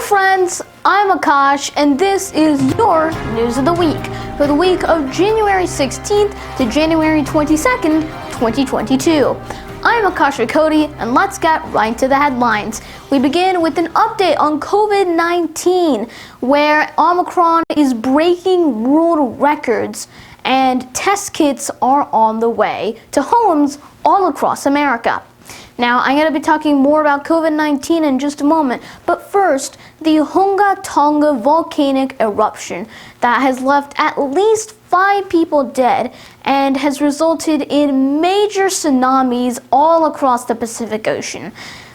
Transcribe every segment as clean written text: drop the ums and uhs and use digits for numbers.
friends, I'm Akash, and this is your News of the Week for the week of January 16th to January 22nd, 2022. I'm Akash Cody, and let's get right to the headlines. We begin with an update on COVID-19, where Omicron is breaking world records, and test kits are on the way to homes all across America. Now, I'm going to be talking more about COVID-19 in just a moment, but first, the Tonga volcanic eruption that has left at least 5 people dead and has resulted in major tsunamis all across the Pacific Ocean.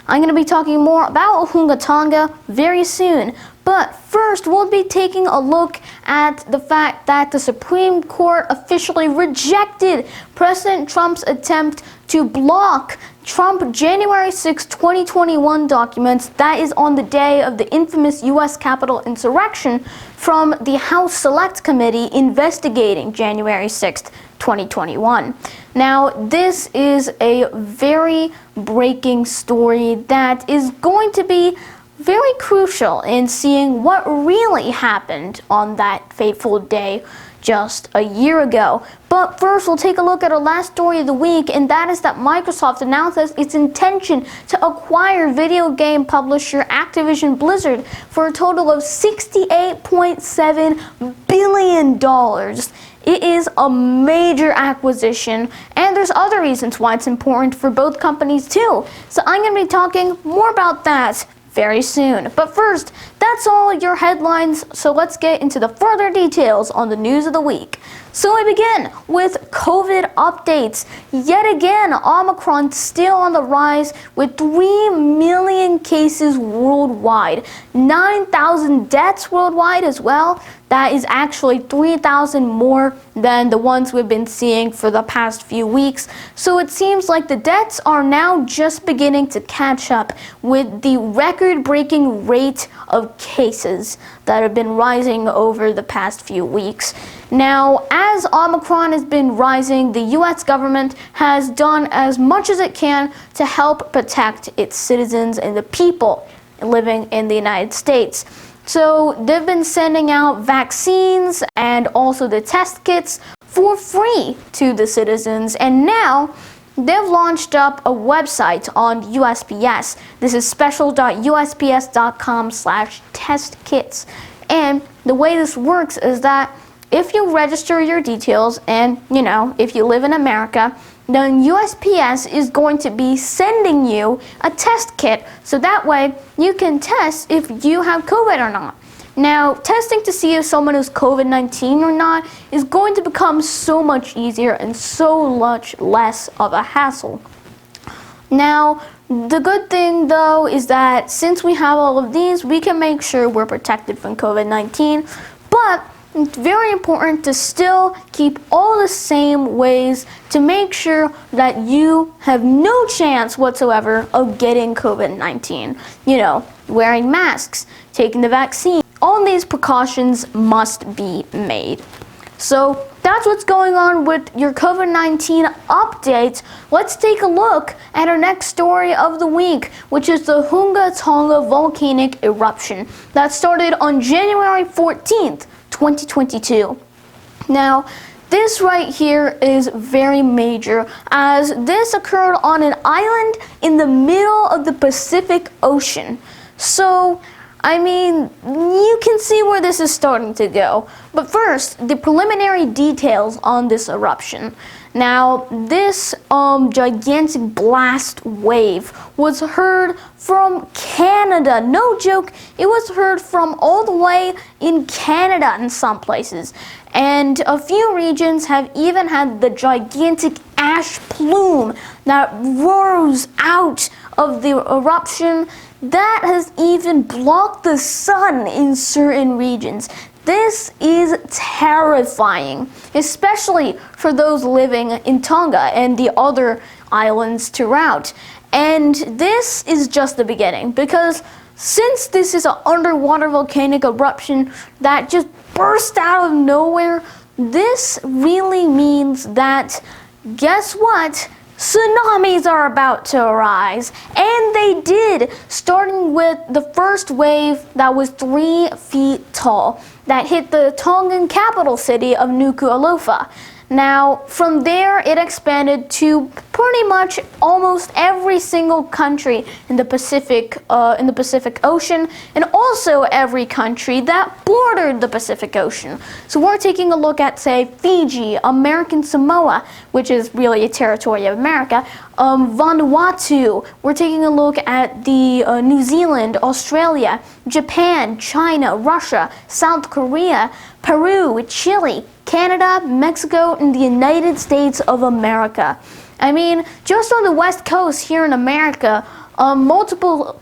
I'm going to be talking more about Tonga very soon, but first we'll be taking a look at the fact that the Supreme Court officially rejected President Trump's attempt to block Trump January 6, 2021 documents that is on the day of the infamous U.S. Capitol insurrection from the House Select Committee investigating January 6, 2021. Now, this is a very breaking story that is going to be very crucial in seeing what really happened on that fateful day just a year ago. But first, we'll take a look at our last story of the week, and that is that Microsoft announces its intention to acquire video game publisher Activision Blizzard for a total of $68.7 billion. It is a major acquisition, and there's other reasons why it's important for both companies too. So I'm going to be talking more about that very soon. But first, that's all your headlines, so let's get into the further details on the news of the week. So we begin with COVID updates. Yet again, Omicron still on the rise with 3 million cases worldwide, 9,000 deaths worldwide as well. That is actually 3,000 more than the ones we've been seeing for the past few weeks. So it seems like the deaths are now just beginning to catch up with the record-breaking rate of cases that have been rising over the past few weeks. Now, as Omicron has been rising, the U.S. government has done as much as it can to help protect its citizens and the people living in the United States. So they've been sending out vaccines and also the test kits for free to the citizens, and now they've launched up a website on USPS. This is special.usps.com/testkits. And the way this works is that if you register your details and, if you live in America, then USPS is going to be sending you a test kit, so that way you can test if you have COVID or not. Now, testing to see if someone is COVID-19 or not is going to become so much easier and so much less of a hassle. Now, the good thing though is that since we have all of these, we can make sure we're protected from COVID-19, but it's very important to still keep all the same ways to make sure that you have no chance whatsoever of getting COVID-19. Wearing masks, taking the vaccine. All these precautions must be made. So that's what's going on with your COVID-19 updates. Let's take a look at our next story of the week, which is the Tonga volcanic eruption that started on January 14th. 2022. Now, this right here is very major, as this occurred on an island in the middle of the Pacific Ocean. So, you can see where this is starting to go. But first, the preliminary details on this eruption. Now, this gigantic blast wave was heard from Canada. No joke, it was heard from all the way in Canada in some places. And a few regions have even had the gigantic ash plume that rose out of the eruption that has even blocked the sun in certain regions. This is terrifying, especially for those living in Tonga and the other islands throughout. And this is just the beginning, because since this is an underwater volcanic eruption that just burst out of nowhere, this really means that, guess what? Tsunamis are about to arise, and they did, starting with the first wave that was 3 feet tall that hit the Tongan capital city of Nuku'alofa. Now, from there, it expanded to pretty much almost every single country in the Pacific Ocean, and also every country that bordered the Pacific Ocean. So we're taking a look at, say, Fiji, American Samoa, which is really a territory of America, Vanuatu. We're taking a look at the New Zealand, Australia, Japan, China, Russia, South Korea, Peru, Chile, Canada, Mexico, and the United States of America. I mean, just on the West Coast here in America, multiple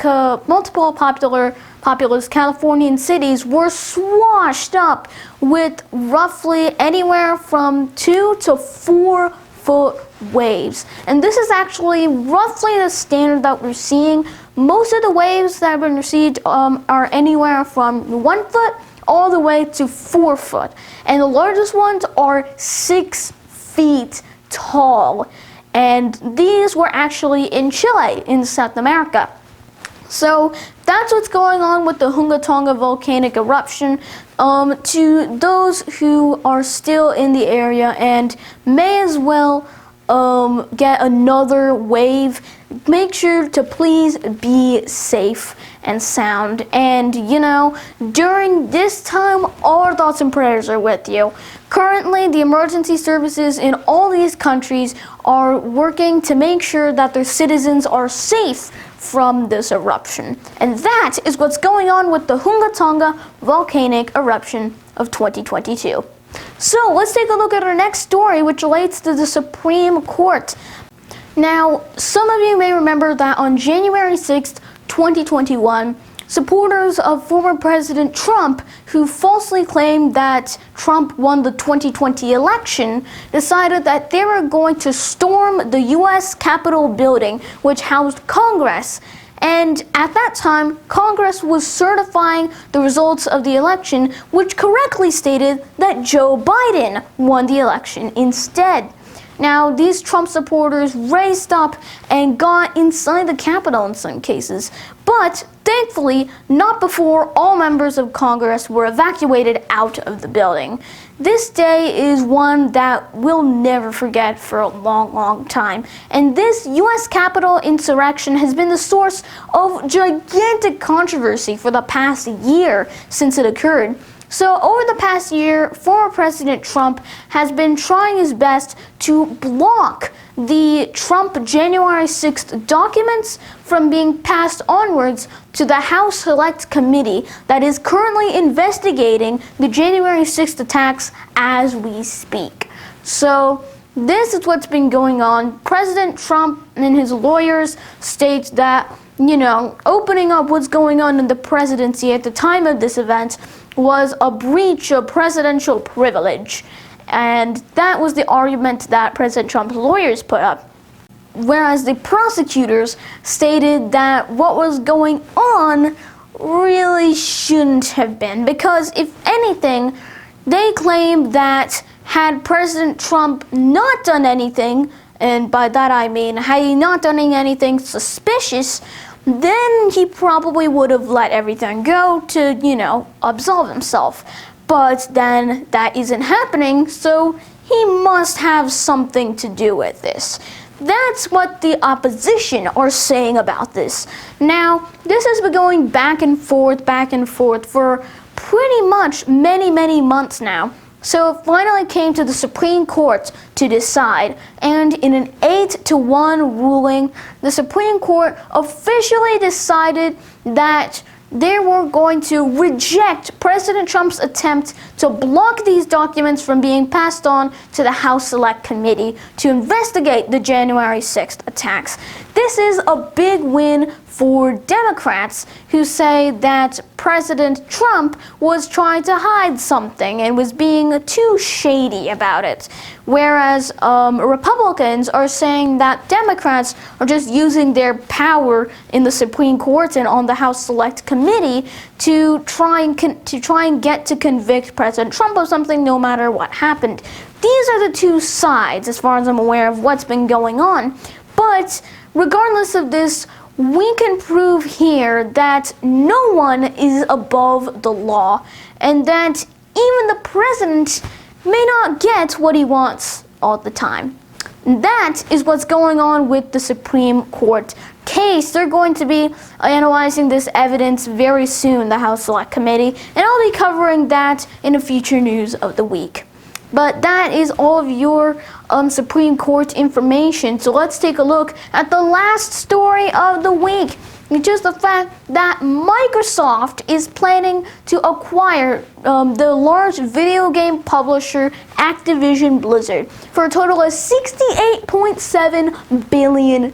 populous Californian cities were swashed up with roughly anywhere from 2 to 4 foot waves. And this is actually roughly the standard that we're seeing. Most of the waves that have been received are anywhere from 1 foot all the way to 4 foot. And the largest ones are 6 feet tall. And these were actually in Chile, in South America. So that's what's going on with the Tonga volcanic eruption. To those who are still in the area and may as well get another wave, make sure to please be safe and sound. And during this time, all our thoughts and prayers are with you. Currently, the emergency services in all these countries are working to make sure that their citizens are safe from this eruption. And that is what's going on with the Tonga volcanic eruption of 2022. So let's take a look at our next story, which relates to the Supreme Court. Now, some of you may remember that on January 6th, 2021, supporters of former President Trump, who falsely claimed that Trump won the 2020 election, decided that they were going to storm the U.S. Capitol building, which housed Congress. And at that time, Congress was certifying the results of the election, which correctly stated that Joe Biden won the election instead. Now, these Trump supporters raced up and got inside the Capitol in some cases, but thankfully not before all members of Congress were evacuated out of the building. This day is one that we'll never forget for a long, long time. And this U.S. Capitol insurrection has been the source of gigantic controversy for the past year since it occurred. So over the past year, former President Trump has been trying his best to block the Trump January 6th documents from being passed onwards to the House Select Committee that is currently investigating the January 6th attacks as we speak. So this is what's been going on. President Trump and his lawyers state that, opening up what's going on in the presidency at the time of this event was a breach of presidential privilege. And that was the argument that President Trump's lawyers put up. Whereas the prosecutors stated that what was going on really shouldn't have been. Because if anything, they claimed that had President Trump not done anything, and by that I mean had he not done anything suspicious, then he probably would have let everything go to, absolve himself. But then that isn't happening, so he must have something to do with this. That's what the opposition are saying about this. Now, this has been going back and forth for pretty much many months now. So it finally came to the Supreme Court to decide, and in an 8-1 ruling, the Supreme Court officially decided that they were going to reject President Trump's attempt to block these documents from being passed on to the House Select Committee to investigate the January 6th attacks. This is a big win for Democrats who say that President Trump was trying to hide something and was being too shady about it. Whereas Republicans are saying that Democrats are just using their power in the Supreme Court and on the House Select Committee to try and get to convict President Trump of something no matter what happened. these are the two sides, as far as I'm aware, of what's been going on. But regardless of this, we can prove here that no one is above the law, and that even the president may not get what he wants all the time. That is what's going on with the Supreme Court case. They're going to be analyzing this evidence very soon, the House Select Committee, and I'll be covering that in a future news of the week. But that is all of your Supreme Court information. So let's take a look at the last story of the week. It's just the fact that Microsoft is planning to acquire the large video game publisher Activision Blizzard for a total of $68.7 billion.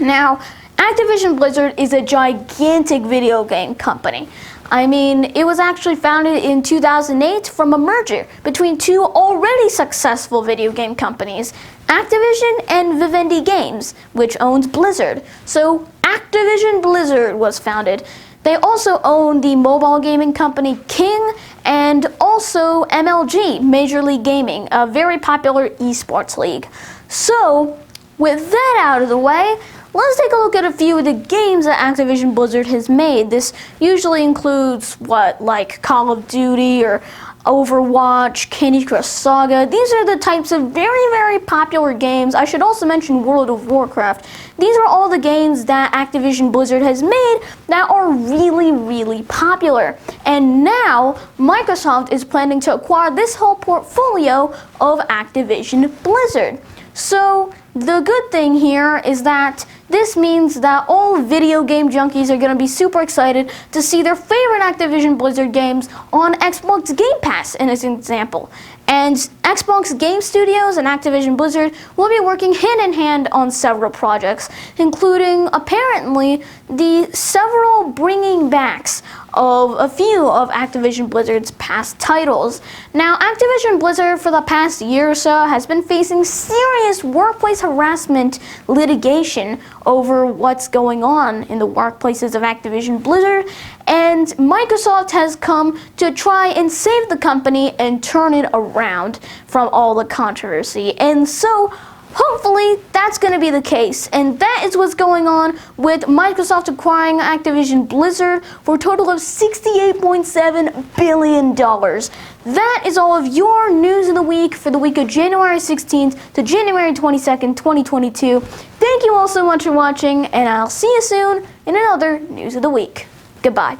Now, Activision Blizzard is a gigantic video game company. I mean, it was actually founded in 2008 from a merger between two already successful video game companies, Activision and Vivendi Games, which owns Blizzard. So Activision Blizzard was founded. They also own the mobile gaming company King and also MLG, Major League Gaming, a very popular esports league. So, with that out of the way, let's take a look at a few of the games that Activision Blizzard has made. This usually includes, like Call of Duty or Overwatch, Candy Crush Saga. These are the types of very, very popular games. I should also mention World of Warcraft. These are all the games that Activision Blizzard has made that are really, really popular. And now, Microsoft is planning to acquire this whole portfolio of Activision Blizzard. So, the good thing here is that this means that all video game junkies are going to be super excited to see their favorite Activision Blizzard games on Xbox Game Pass, as an example. And Xbox Game Studios and Activision Blizzard will be working hand in hand on several projects, including, apparently, the several bringing backs of a few of Activision Blizzard's past titles. Now, Activision Blizzard for the past year or so has been facing serious workplace harassment litigation over what's going on in the workplaces of Activision Blizzard, and Microsoft has come to try and save the company and turn it around from all the controversy. And so, hopefully, that's going to be the case. And that is what's going on with Microsoft acquiring Activision Blizzard for a total of $68.7 billion. That is all of your news of the week for the week of January 16th to January 22nd, 2022. Thank you all so much for watching, and I'll see you soon in another news of the week. Goodbye.